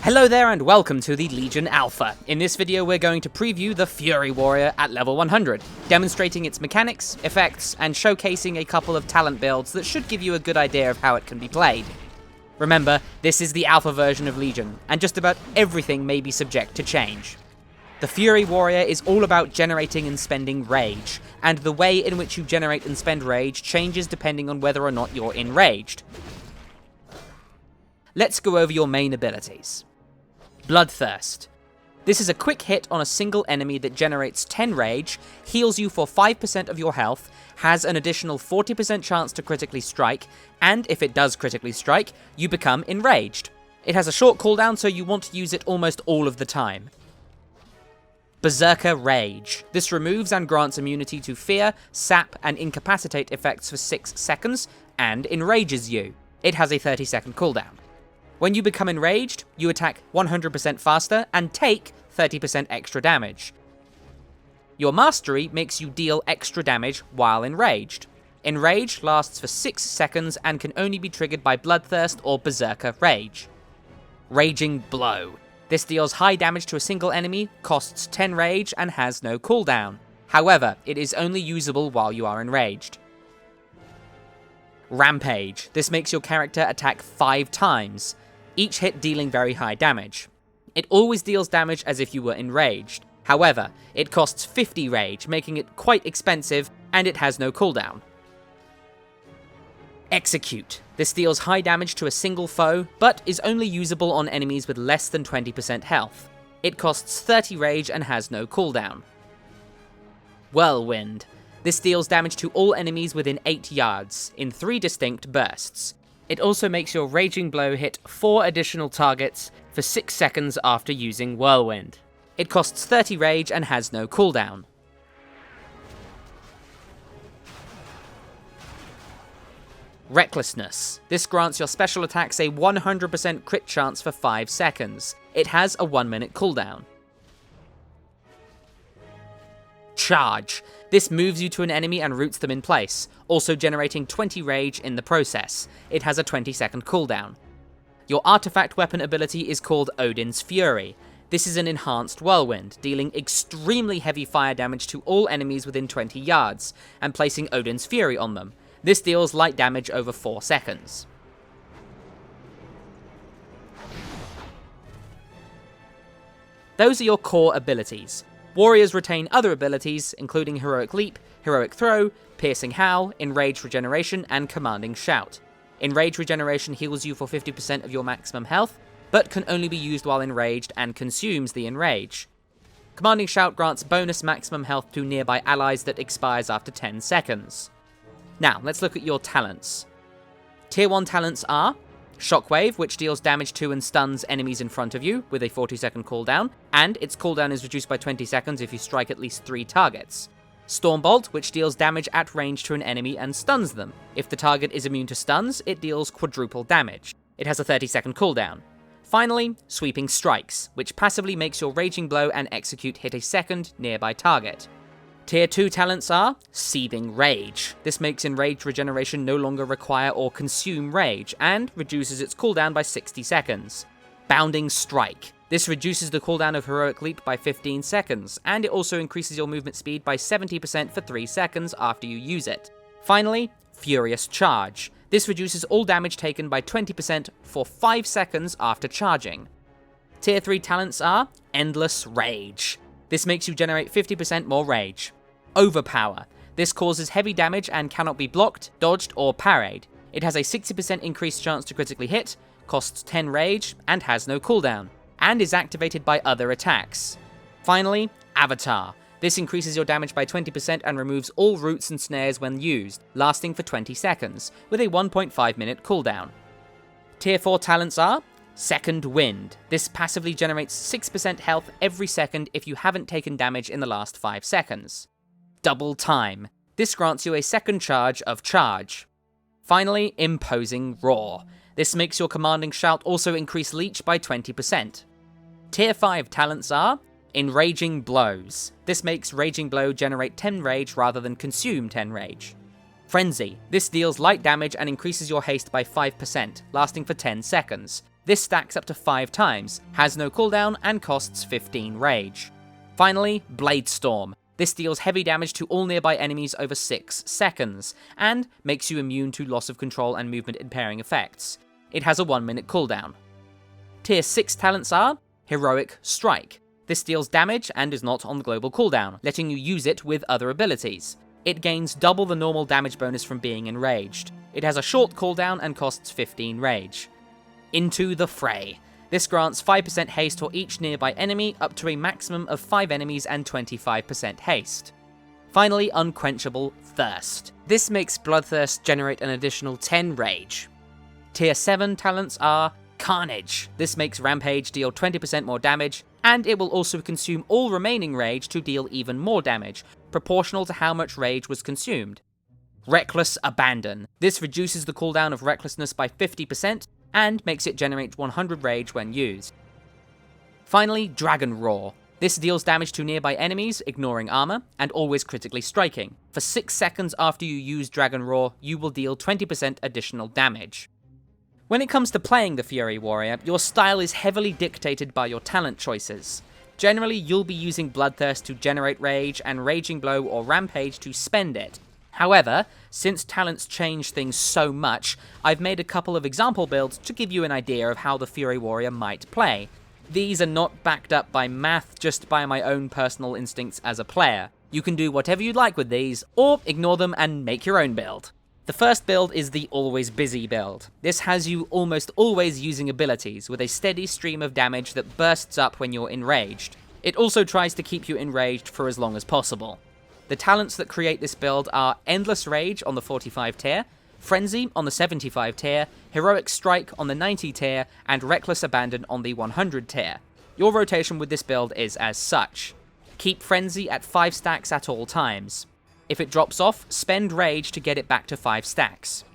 Hello there and welcome to the Legion Alpha. In this video we're going to preview the Fury Warrior at level 100, demonstrating its mechanics, effects, and showcasing a couple of talent builds that should give you a good idea of how it can be played. Remember, this is the alpha version of Legion, and just about everything may be subject to change. The Fury Warrior is all about generating and spending rage, and the way in which you generate and spend rage changes depending on whether or not you're enraged. Let's go over your main abilities. Bloodthirst. This is a quick hit on a single enemy that generates 10 rage, heals you for 5% of your health, has an additional 40% chance to critically strike, and if it does critically strike, you become enraged. It has a short cooldown, so you want to use it almost all of the time. Berserker Rage. This removes and grants immunity to fear, sap, and incapacitate effects for 6 seconds, and enrages you. It has a 30-second cooldown. When you become enraged, you attack 100% faster and take 30% extra damage. Your mastery makes you deal extra damage while enraged. Enrage lasts for 6 seconds and can only be triggered by Bloodthirst or Berserker Rage. Raging Blow. This deals high damage to a single enemy, costs 10 rage, and has no cooldown. However, it is only usable while you are enraged. Rampage. This makes your character attack 5 times, each hit dealing very high damage. It always deals damage as if you were enraged. However, it costs 50 rage, making it quite expensive, and it has no cooldown. Execute. This deals high damage to a single foe, but is only usable on enemies with less than 20% health. It costs 30 rage and has no cooldown. Whirlwind. This deals damage to all enemies within 8 yards, in 3 distinct bursts. It also makes your Raging Blow hit 4 additional targets for 6 seconds after using Whirlwind. It costs 30 rage and has no cooldown. Recklessness. This grants your special attacks a 100% crit chance for 5 seconds. It has a 1-minute cooldown. Charge. This moves you to an enemy and roots them in place, also generating 20 rage in the process. It has a 20-second cooldown. Your artifact weapon ability is called Odin's Fury. This is an enhanced whirlwind, dealing extremely heavy fire damage to all enemies within 20 yards, and placing Odin's Fury on them. This deals light damage over 4 seconds. Those are your core abilities. Warriors retain other abilities, including Heroic Leap, Heroic Throw, Piercing Howl, Enraged Regeneration, and Commanding Shout. Enraged Regeneration heals you for 50% of your maximum health, but can only be used while enraged and consumes the enrage. Commanding Shout grants bonus maximum health to nearby allies that expires after 10 seconds. Now, let's look at your talents. Tier 1 talents are Shockwave, which deals damage to and stuns enemies in front of you with a 40-second cooldown, and its cooldown is reduced by 20 seconds if you strike at least 3 targets. Stormbolt, which deals damage at range to an enemy and stuns them. If the target is immune to stuns, it deals quadruple damage. It has a 30-second cooldown. Finally, Sweeping Strikes, which passively makes your Raging Blow and Execute hit a second nearby target. Tier 2 talents are Seething Rage. This makes Enraged Regeneration no longer require or consume rage, and reduces its cooldown by 60 seconds. Bounding Strike. This reduces the cooldown of Heroic Leap by 15 seconds, and it also increases your movement speed by 70% for 3 seconds after you use it. Finally, Furious Charge. This reduces all damage taken by 20% for 5 seconds after charging. Tier 3 talents are Endless Rage. This makes you generate 50% more rage. Overpower. This causes heavy damage and cannot be blocked, dodged, or parried. It has a 60% increased chance to critically hit, costs 10 rage, and has no cooldown, and is activated by other attacks. Finally, Avatar. This increases your damage by 20% and removes all roots and snares when used, lasting for 20 seconds, with a 1.5-minute cooldown. Tier 4 talents are Second Wind. This passively generates 6% health every second if you haven't taken damage in the last 5 seconds. Double Time. This grants you a second charge of charge. Finally, Imposing Roar. This makes your Commanding Shout also increase Leech by 20%. Tier 5 talents are Enraging Blows. This makes Raging Blow generate 10 rage rather than consume 10 rage. Frenzy. This deals light damage and increases your haste by 5%, lasting for 10 seconds. This stacks up to 5 times, has no cooldown, and costs 15 rage. Finally, Blade Storm. This deals heavy damage to all nearby enemies over 6 seconds, and makes you immune to loss of control and movement impairing effects. It has a 1-minute cooldown. Tier 6 talents are Heroic Strike. This deals damage and is not on the global cooldown, letting you use it with other abilities. It gains double the normal damage bonus from being enraged. It has a short cooldown and costs 15 rage. Into the Fray. This grants 5% haste for each nearby enemy, up to a maximum of 5 enemies and 25% haste. Finally, Unquenchable Thirst. This makes Bloodthirst generate an additional 10 rage. Tier 7 talents are Carnage. This makes Rampage deal 20% more damage, and it will also consume all remaining rage to deal even more damage, proportional to how much rage was consumed. Reckless Abandon. This reduces the cooldown of Recklessness by 50%, and makes it generate 100 rage when used. Finally, Dragon Roar. This deals damage to nearby enemies, ignoring armor, and always critically striking. For 6 seconds after you use Dragon Roar, you will deal 20% additional damage. When it comes to playing the Fury Warrior, your style is heavily dictated by your talent choices. Generally, you'll be using Bloodthirst to generate rage, and Raging Blow or Rampage to spend it. However, since talents change things so much, I've made a couple of example builds to give you an idea of how the Fury Warrior might play. These are not backed up by math, just by my own personal instincts as a player. You can do whatever you'd like with these, or ignore them and make your own build. The first build is the Always Busy build. This has you almost always using abilities, with a steady stream of damage that bursts up when you're enraged. It also tries to keep you enraged for as long as possible. The talents that create this build are Endless Rage on the 45 tier, Frenzy on the 75 tier, Heroic Strike on the 90 tier, and Reckless Abandon on the 100 tier. Your rotation with this build is as such. Keep Frenzy at 5 stacks at all times. If it drops off, spend Rage to get it back to 5 stacks.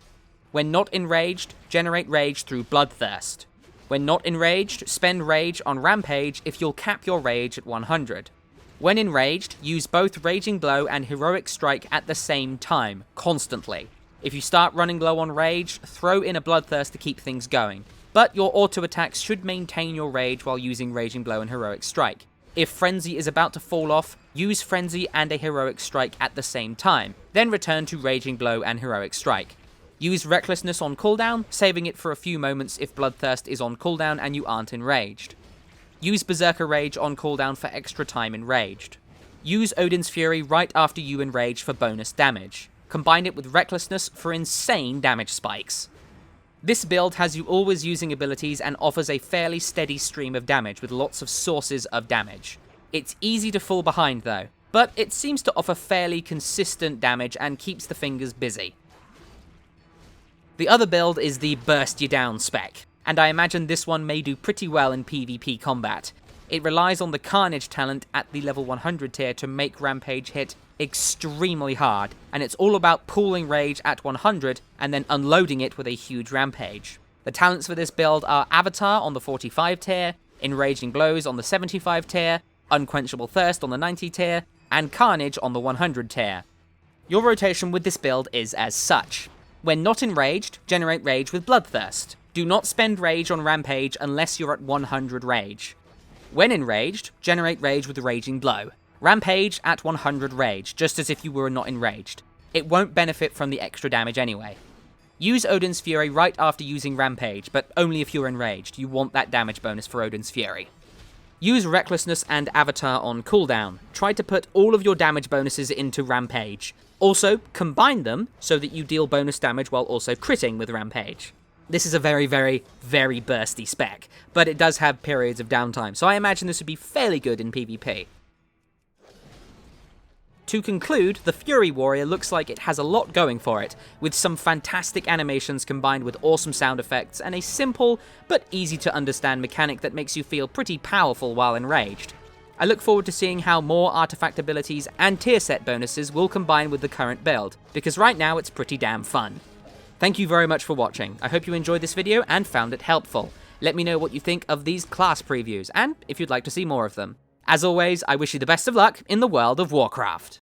When not enraged, generate Rage through Bloodthirst. When not enraged, spend Rage on Rampage if you'll cap your Rage at 100. When enraged, use both Raging Blow and Heroic Strike at the same time, constantly. If you start running low on rage, throw in a Bloodthirst to keep things going. But your auto attacks should maintain your rage while using Raging Blow and Heroic Strike. If Frenzy is about to fall off, use Frenzy and a Heroic Strike at the same time, then return to Raging Blow and Heroic Strike. Use Recklessness on cooldown, saving it for a few moments if Bloodthirst is on cooldown and you aren't enraged. Use Berserker Rage on cooldown for extra time enraged. Use Odin's Fury right after you enrage for bonus damage. Combine it with Recklessness for insane damage spikes. This build has you always using abilities and offers a fairly steady stream of damage with lots of sources of damage. It's easy to fall behind though, but it seems to offer fairly consistent damage and keeps the fingers busy. The other build is the Burst You Down spec, and I imagine this one may do pretty well in PvP combat. It relies on the Carnage talent at the level 100 tier to make Rampage hit extremely hard, and it's all about pooling Rage at 100 and then unloading it with a huge Rampage. The talents for this build are Avatar on the 45 tier, Enraging Blows on the 75 tier, Unquenchable Thirst on the 90 tier, and Carnage on the 100 tier. Your rotation with this build is as such. When not enraged, generate Rage with Bloodthirst. Do not spend Rage on Rampage unless you're at 100 Rage. When enraged, generate Rage with Raging Blow. Rampage at 100 Rage, just as if you were not enraged. It won't benefit from the extra damage anyway. Use Odin's Fury right after using Rampage, but only if you're enraged. You want that damage bonus for Odin's Fury. Use Recklessness and Avatar on cooldown. Try to put all of your damage bonuses into Rampage. Also, combine them so that you deal bonus damage while also critting with Rampage. This is a very, very, very bursty spec, but it does have periods of downtime, so I imagine this would be fairly good in PvP. To conclude, the Fury Warrior looks like it has a lot going for it, with some fantastic animations combined with awesome sound effects and a simple but easy to understand mechanic that makes you feel pretty powerful while enraged. I look forward to seeing how more artifact abilities and tier set bonuses will combine with the current build, because right now it's pretty damn fun. Thank you very much for watching. I hope you enjoyed this video and found it helpful. Let me know what you think of these class previews, and if you'd like to see more of them. As always, I wish you the best of luck in the world of Warcraft.